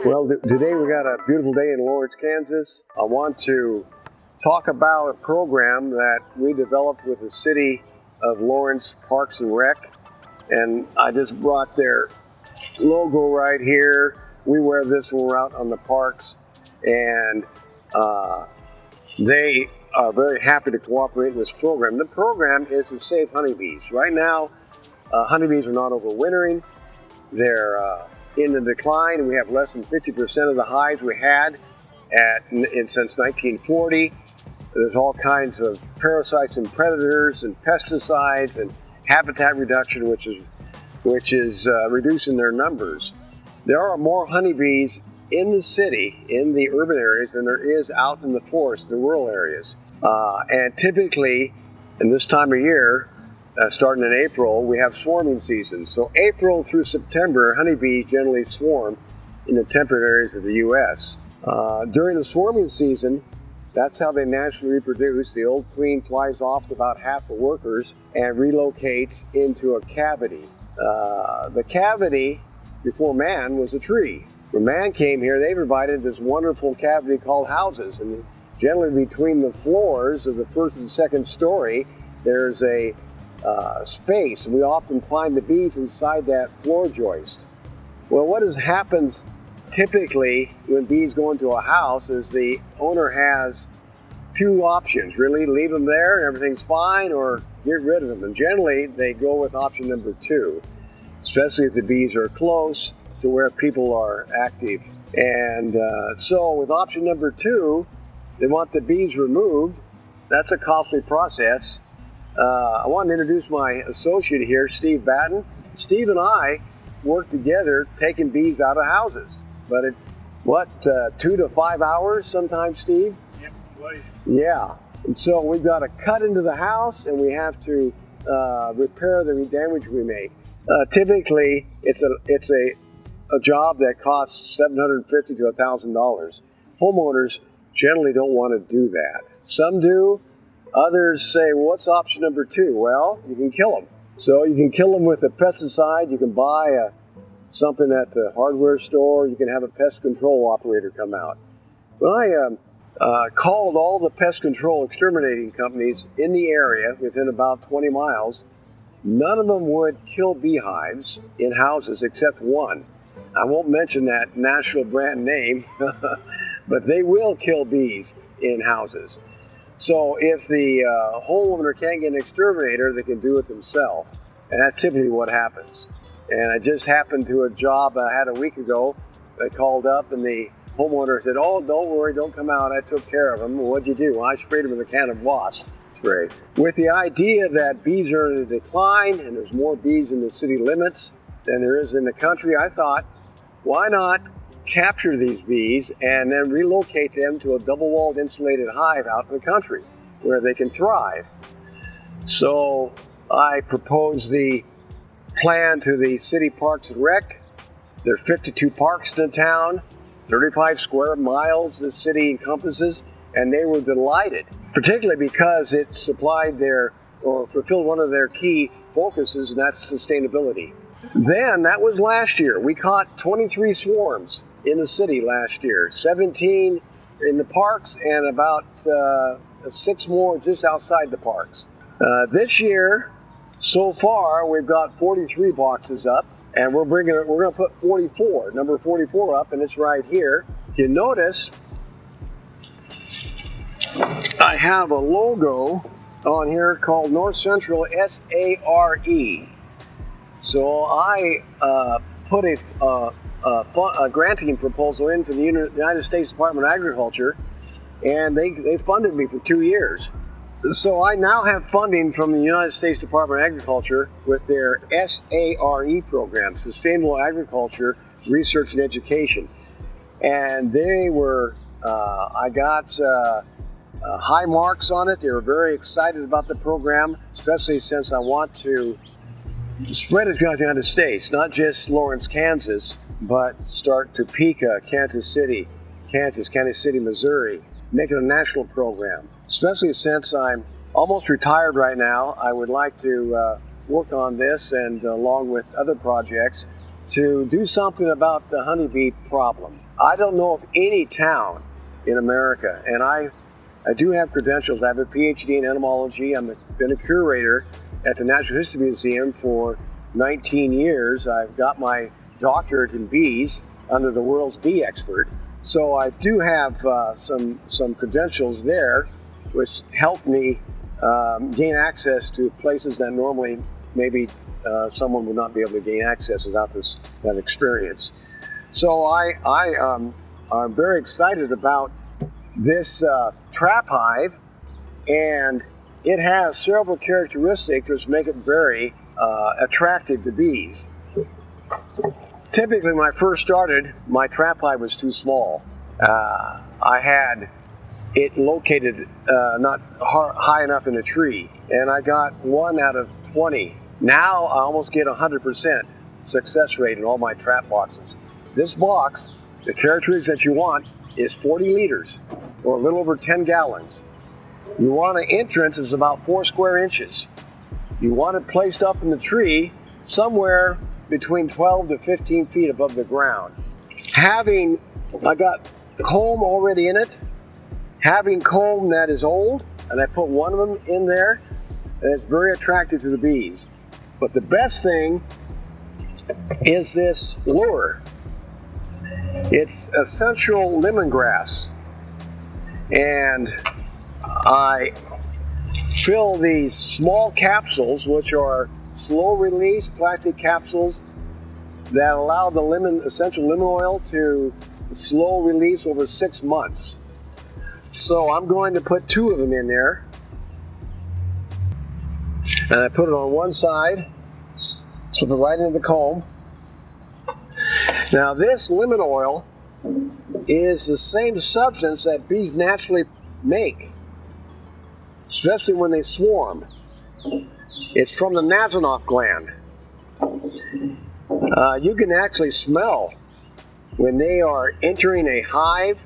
Well, today we got a beautiful day in Lawrence, Kansas. I want to talk about a program that we developed with the City of Lawrence Parks and Rec. And I just brought their logo right here. We wear this when we're out on the parks, and they are very happy to cooperate in this program. The program is to save honeybees. Right now, honeybees are not overwintering. They're in the decline. We have less than 50% of the hives we had since 1940. There's all kinds of parasites and predators and pesticides and habitat reduction, which is reducing their numbers. There are more honeybees in the city, in the urban areas, than there is out in the forest, the rural areas. And typically, in this time of year, starting in April, we have swarming season. So April through September, honeybees generally swarm in the temperate areas of the U.S. During the swarming season, that's how they naturally reproduce. The old queen flies off with about half the workers and relocates into a cavity. The cavity, before man, was a tree. When man came here, they provided this wonderful cavity called houses. And generally between the floors of the first and second story, there's a space. We often find the bees inside that floor joist. Well, what happens typically when bees go into a house is the owner has two options, really: leave them there and everything's fine, or get rid of them. And generally they go with option number two, especially if the bees are close to where people are active. And so with option number two, they want the bees removed. That's a costly process. I want to introduce my associate here, Steve Batten. Steve and I work together taking bees out of houses. But it's, 2 to 5 hours sometimes, Steve? Yep, twice. Yeah. And so we've got to cut into the house, and we have to repair the damage we make. Typically, it's a job that costs $750 to $1,000. Homeowners generally don't want to do that. Some do. Others say, well, what's option number two? Well, you can kill them. So you can kill them with a pesticide. You can buy something at the hardware store. You can have a pest control operator come out. When I called all the pest control exterminating companies in the area within about 20 miles, none of them would kill beehives in houses except one. I won't mention that national brand name, but they will kill bees in houses. So if the homeowner can't get an exterminator, they can do it themselves. And that's typically what happens. And it just happened to a job I had a week ago. I called up and the homeowner said, oh, don't worry, don't come out. I took care of them. Well, what'd you do? Well, I sprayed them with a can of wasp spray. With the idea that bees are in a decline and there's more bees in the city limits than there is in the country, I thought, why not capture these bees and then relocate them to a double-walled insulated hive out in the country where they can thrive. So I proposed the plan to the City Parks and Rec. There are 52 parks in the town, 35 square miles the city encompasses, and they were delighted, particularly because it supplied fulfilled one of their key focuses, and that's sustainability. Then, that was last year. We caught 23 swarms in the city last year, 17 in the parks and about 6 more just outside the parks. This year, so far, we've got 43 boxes up, and we're going to put number 44 up, and it's right here. If you notice, I have a logo on here called North Central SARE. So I put a granting proposal in for the United States Department of Agriculture, and they funded me for 2 years. So I now have funding from the United States Department of Agriculture with their SARE program, Sustainable Agriculture Research and Education. And they were, I got high marks on it. They were very excited about the program, especially since I want to spread it throughout the United States, not just Lawrence, Kansas, but start Topeka, Kansas City, Missouri, make it a national program. Especially since I'm almost retired right now, I would like to work on this and along with other projects to do something about the honeybee problem. I don't know of any town in America, and I do have credentials. I have a PhD in entomology. I've been a curator at the Natural History Museum for 19 years. I've got my doctorate in bees under the world's bee expert. So I do have some credentials there, which helped me gain access to places that normally maybe someone would not be able to gain access without that experience. So I'm very excited about this trap hive, and it has several characteristics which make it very attractive to bees. Typically, when I first started, my trap hive was too small. I had it located not high enough in a tree, and I got 1 out of 20. Now I almost get 100% success rate in all my trap boxes. This box, the characteristics that you want, is 40 liters, or a little over 10 gallons. You want an entrance is about 4 square inches. You want it placed up in the tree somewhere between 12 to 15 feet above the ground. I got comb already in it. Having comb that is old, and I put one of them in there, and it's very attractive to the bees. But the best thing is this lure. It's essential lemongrass, and I fill these small capsules, which are slow release plastic capsules that allow the essential lemon oil to slow release over 6 months. So I'm going to put 2 of them in there, and I put it on one side, slip it right into the comb. Now this lemon oil is the same substance that bees naturally make, especially when they swarm. It's from the Nasonoff gland. You can actually smell when they are entering a hive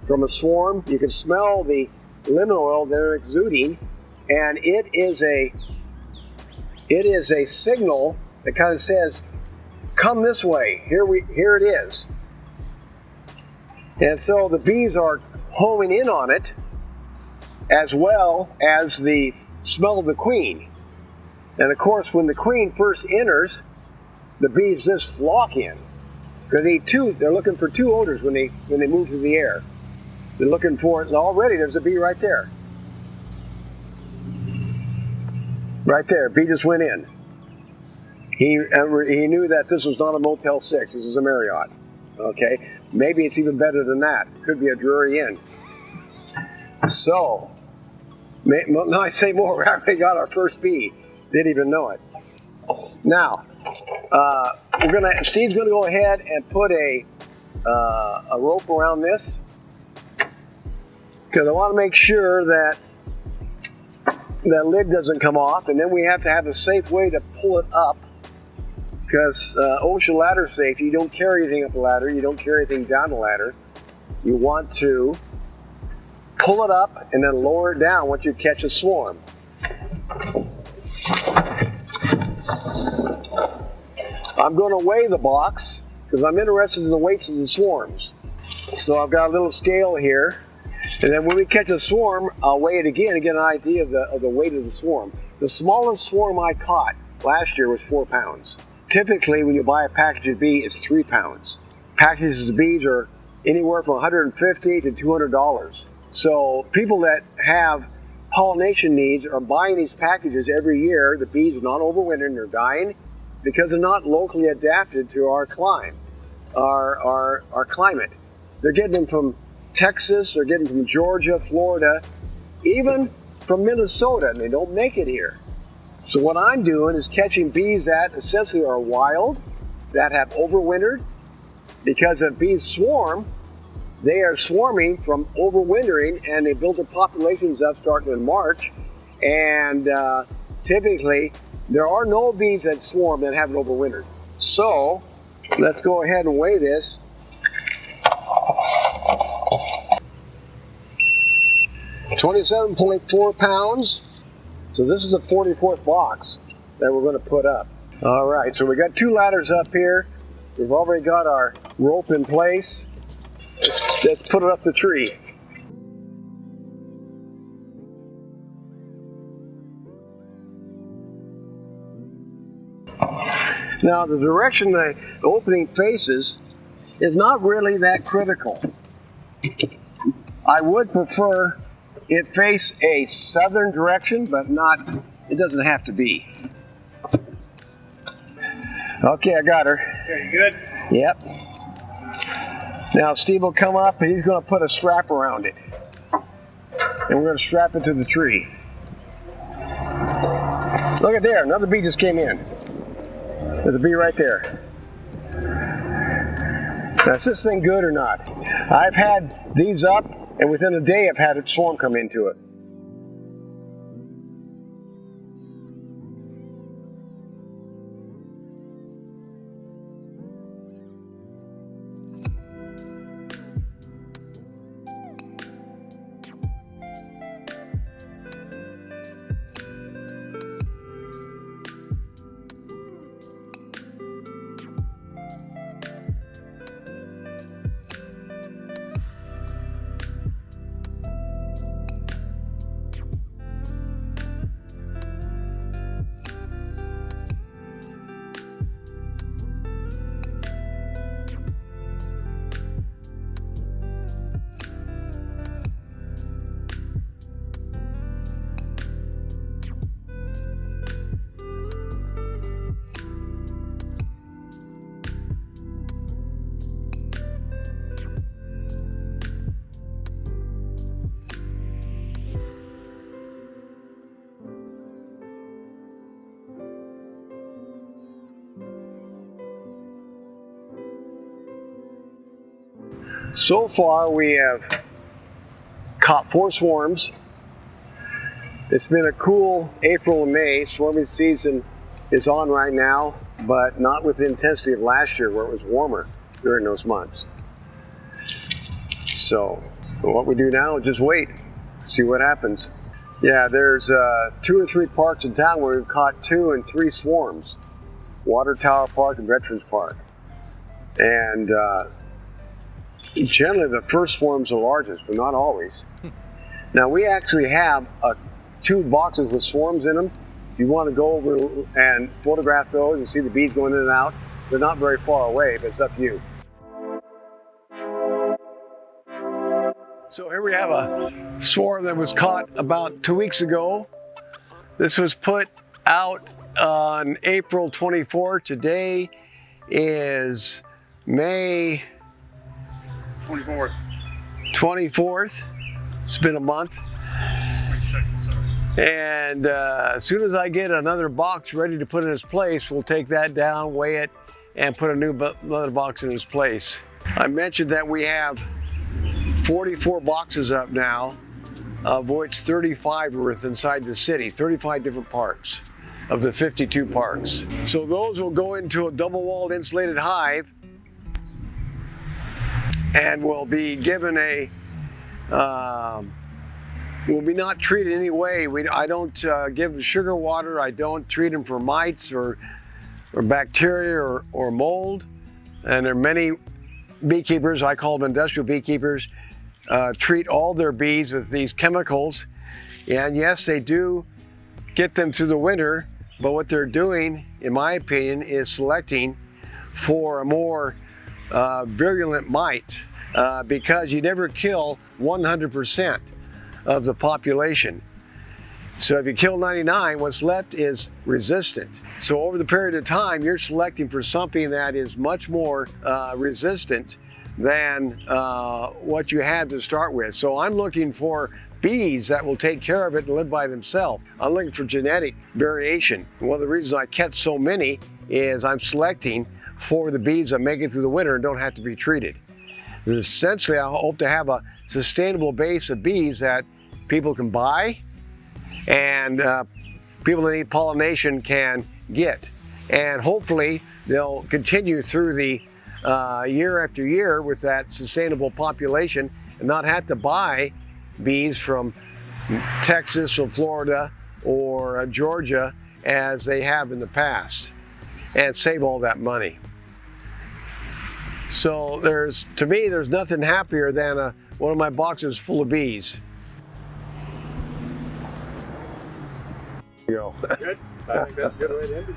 from a swarm. You can smell the lemon oil they're exuding, and it is a signal that kind of says, "Come this way. Here it is." And so the bees are homing in on it, as well as the smell of the queen. And of course, when the queen first enters, the bees just flock in. Because they're looking for 2 odors when they move through the air. They're looking for it. Already there's a bee right there. Right there, bee just went in. He knew that this was not a Motel 6, this is a Marriott. Okay, maybe it's even better than that. Could be a Drury Inn. So, now I say more, we already got our first bee. Didn't even know it. Now, Steve's gonna go ahead and put a rope around this, because I want to make sure that that lid doesn't come off, and then we have to have a safe way to pull it up, because ocean ladder safety, you don't carry anything up the ladder, you don't carry anything down the ladder. You want to pull it up and then lower it down once you catch a swarm. I'm going to weigh the box because I'm interested in the weights of the swarms. So I've got a little scale here, and then when we catch a swarm, I'll weigh it again and get an idea of the weight of the swarm. The smallest swarm I caught last year was 4 pounds. Typically, when you buy a package of bees, it's 3 pounds. Packages of bees are anywhere from $150 to $200. So people that have pollination needs are buying these packages every year. The bees are not overwintering, they're dying because they're not locally adapted to our climate. They're getting them from Texas, they're getting them from Georgia, Florida, even from Minnesota, and they don't make it here. So what I'm doing is catching bees that essentially are wild, that have overwintered, because if bees swarm, they are swarming from overwintering, and they build their populations up starting in March, and typically there are no bees that swarm that haven't overwintered. So let's go ahead and weigh this. $27.4 pounds. So this is the 44th box that we're going to put up. All right, so we got 2 ladders up here. We've already got our rope in place. Let's put it up the tree. Now the direction the opening faces is not really that critical. I would prefer it face a southern direction, but it doesn't have to be. Okay, I got her. Okay, you good? Yep. Now Steve will come up and he's going to put a strap around it. And we're going to strap it to the tree. Look at there, another bee just came in. There's a bee right there. Now, is this thing good or not? I've had these up, and within a day I've had a swarm come into it. So far we have caught 4 swarms. It's been a cool April and May. Swarming season is on right now, but not with the intensity of last year where it was warmer during those months. So what we do now is just wait, see what happens. Yeah, there's 2 or 3 parks in town where we've caught 2 and 3 swarms. Water Tower Park and Veterans Park. And generally the first swarm's the largest, but not always. Now we actually have 2 boxes with swarms in them. If you want to go over and photograph those and see the bees going in and out, they're not very far away, but it's up to you. So here we have a swarm that was caught about 2 weeks ago. This was put out on April 24th. Today is May 24th. It's been a month. 22nd, sorry. And as soon as I get another box ready to put in its place, we'll take that down, weigh it, and put another box in its place. I mentioned that we have 44 boxes up now, of which 35 are inside the city, 35 different parks of the 52 parks. So those will go into a double-walled insulated hive and will be given will be not treated in any way. I don't give them sugar water. I don't treat them for mites or bacteria or mold. And there are many beekeepers, I call them industrial beekeepers, treat all their bees with these chemicals. And yes, they do get them through the winter, but what they're doing, in my opinion, is selecting for a more virulent mite because you never kill 100% of the population. So if you kill 99, what's left is resistant. So over the period of time, you're selecting for something that is much more resistant than what you had to start with. So I'm looking for bees that will take care of it and live by themselves. I'm looking for genetic variation. One of the reasons I catch so many is I'm selecting for the bees that make it through the winter and don't have to be treated. Essentially, I hope to have a sustainable base of bees that people can buy and people that need pollination can get. And hopefully they'll continue through the year after year with that sustainable population and not have to buy bees from Texas or Florida or Georgia as they have in the past. and save all that money. So to me, there's nothing happier than one of my boxes full of bees. There you go. Good. I think that's a good way to end it.